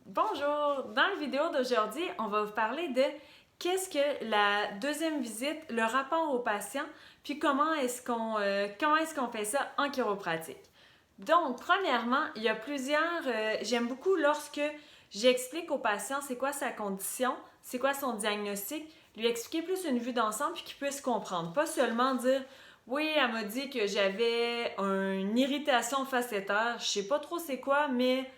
Bonjour! Dans la vidéo d'aujourd'hui, on va vous parler de qu'est-ce que la deuxième visite, le rapport au patient, puis comment est-ce qu'on fait ça en chiropratique. Donc, premièrement, il y a j'aime beaucoup lorsque j'explique au patient c'est quoi sa condition, c'est quoi son diagnostic, lui expliquer plus une vue d'ensemble puis qu'il puisse comprendre. Pas seulement dire oui, elle m'a dit que j'avais une irritation facétaire, je sais pas trop c'est quoi, mais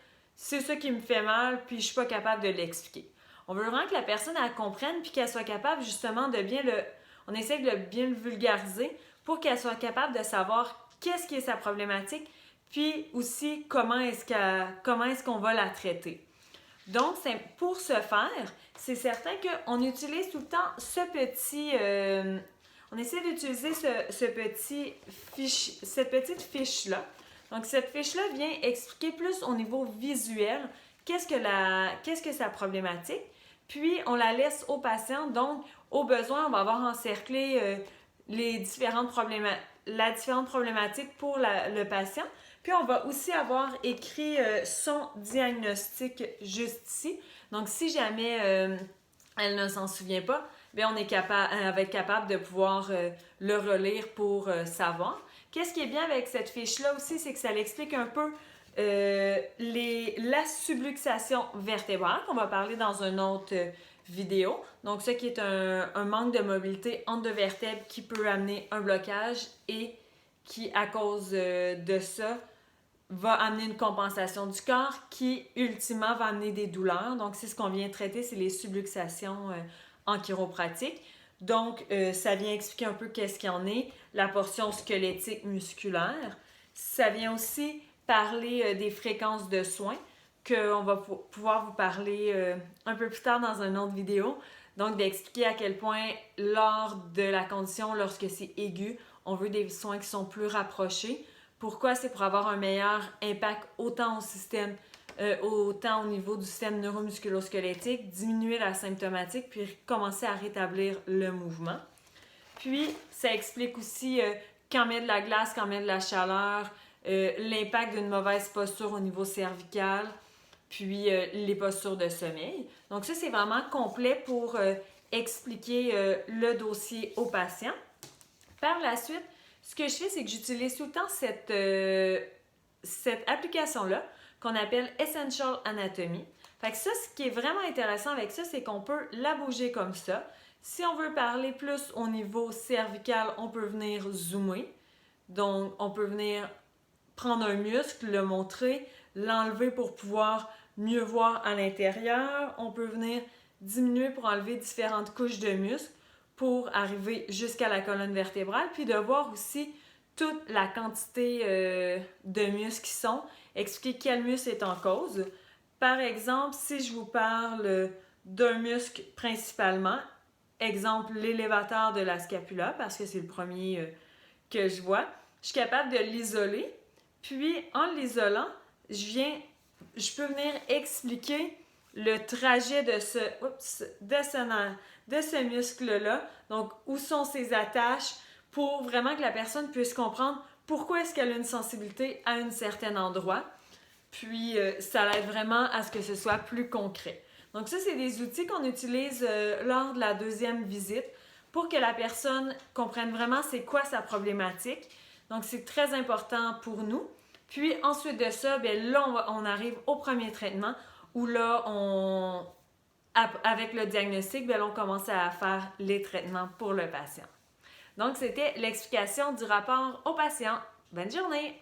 c'est ça qui me fait mal, puis je suis pas capable de l'expliquer. On veut vraiment que la personne elle comprenne puis qu'elle soit capable justement de bien le. On essaie de bien le vulgariser pour qu'elle soit capable de savoir qu'est-ce qui est sa problématique, puis aussi comment est-ce qu'on va la traiter. Donc, pour ce faire, c'est certain qu'on utilise tout le temps on essaie d'utiliser cette petite fiche-là. Donc, cette fiche-là vient expliquer plus au niveau visuel qu'est-ce que sa problématique. Puis, on la laisse au patient. Donc, au besoin, on va avoir encerclé la différente problématique pour le patient. Puis, on va aussi avoir écrit son diagnostic juste ici. Donc, si jamais elle ne s'en souvient pas, bien, elle va être capable de pouvoir le relire pour savoir. Qu'est-ce qui est bien avec cette fiche-là aussi, c'est que ça l'explique un peu la subluxation vertébrale, qu'on va parler dans une autre vidéo. Donc, ce qui est un manque de mobilité entre deux vertèbres qui peut amener un blocage et qui, à cause de ça, va amener une compensation du corps qui, ultimement, va amener des douleurs. Donc, c'est ce qu'on vient traiter, c'est les subluxations en chiropratique. Donc, ça vient expliquer un peu qu'est-ce qu'il y en est, la portion squelettique musculaire. Ça vient aussi parler des fréquences de soins, qu'on va pouvoir vous parler un peu plus tard dans une autre vidéo. Donc, d'expliquer à quel point, lors de la condition, lorsque c'est aigu, on veut des soins qui sont plus rapprochés. Pourquoi? C'est pour avoir un meilleur impact autant au niveau du système neuromusculo-squelettique, diminuer la symptomatique, puis commencer à rétablir le mouvement. Puis, ça explique aussi quand met de la glace, quand met de la chaleur, l'impact d'une mauvaise posture au niveau cervical, puis les postures de sommeil. Donc ça, c'est vraiment complet pour expliquer le dossier au patient. Par la suite, ce que je fais, c'est que j'utilise tout le temps cette application-là qu'on appelle Essential Anatomy. Fait que ça, ce qui est vraiment intéressant avec ça, c'est qu'on peut la bouger comme ça. Si on veut parler plus au niveau cervical, on peut venir zoomer. Donc, on peut venir prendre un muscle, le montrer, l'enlever pour pouvoir mieux voir à l'intérieur. On peut venir diminuer pour enlever différentes couches de muscles pour arriver jusqu'à la colonne vertébrale, puis de voir aussi toute la quantité de muscles qui sont, expliquer quel muscle est en cause. Par exemple, si je vous parle d'un muscle principalement, exemple l'élévateur de la scapula, parce que c'est le premier que je vois, je suis capable de l'isoler, puis en l'isolant, je peux venir expliquer le trajet de ce muscle-là, donc où sont ses attaches, pour vraiment que la personne puisse comprendre pourquoi est-ce qu'elle a une sensibilité à un certain endroit. Puis, ça l'aide vraiment à ce que ce soit plus concret. Donc ça, c'est des outils qu'on utilise lors de la deuxième visite pour que la personne comprenne vraiment c'est quoi sa problématique. Donc, c'est très important pour nous. Puis, ensuite de ça, bien, là, on arrive au premier traitement où là, avec le diagnostic, bien, là, on commence à faire les traitements pour le patient. Donc, c'était l'explication du rapport au patient. Bonne journée!